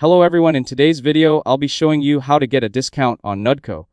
Hello everyone, in today's video, I'll be showing you how to get a discount on Nudco.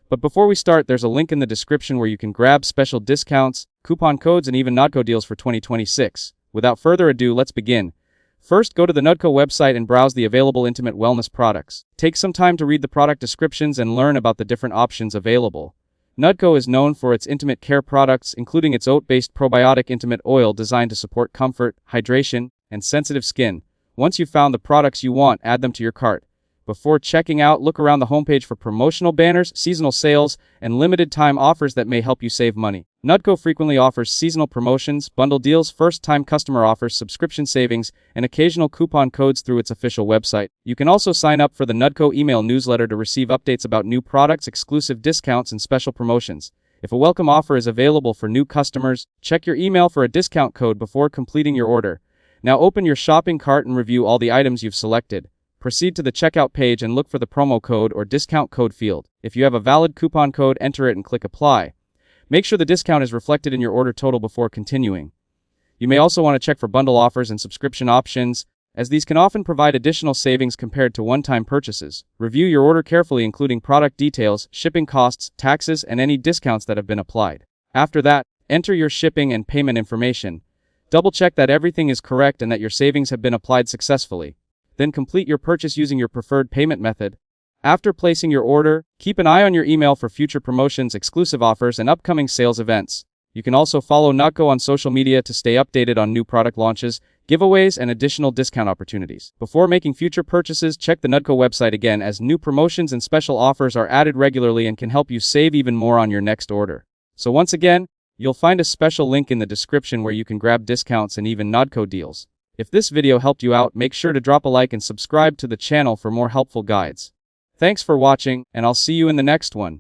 But before we start, there's a link in the description where you can grab special discounts, coupon codes, and even Nudco deals for 2026. Without further ado, let's begin. First, go to the Nudco website and browse the available intimate wellness products. Take some time to read the product descriptions and learn about the different options available. Nudco is known for its intimate care products, including its oat-based probiotic intimate oil designed to support comfort, hydration, and sensitive skin. Once you've found the products you want, add them to your cart. Before checking out, look around the homepage for promotional banners, seasonal sales, and limited-time offers that may help you save money. Nudco frequently offers seasonal promotions, bundle deals, first-time customer offers, subscription savings, and occasional coupon codes through its official website. You can also sign up for the Nudco email newsletter to receive updates about new products, exclusive discounts, and special promotions. If a welcome offer is available for new customers, check your email for a discount code before completing your order. Now open your shopping cart and review all the items you've selected. Proceed to the checkout page and look for the promo code or discount code field. If you have a valid coupon code, enter it and click apply. Make sure the discount is reflected in your order total before continuing. You may also want to check for bundle offers and subscription options, as these can often provide additional savings compared to one-time purchases. Review your order carefully, including product details, shipping costs, taxes, and any discounts that have been applied. After that, enter your shipping and payment information. Double-check that everything is correct and that your savings have been applied successfully. Then complete your purchase using your preferred payment method. After placing your order, keep an eye on your email for future promotions, exclusive offers, and upcoming sales events. You can also follow Nudco on social media to stay updated on new product launches, giveaways, and additional discount opportunities. Before making future purchases, check the Nudco website again, as new promotions and special offers are added regularly and can help you save even more on your next order. So once again, you'll find a special link in the description where you can grab discounts and even Nudco deals. If this video helped you out, make sure to drop a like and subscribe to the channel for more helpful guides. Thanks for watching, and I'll see you in the next one.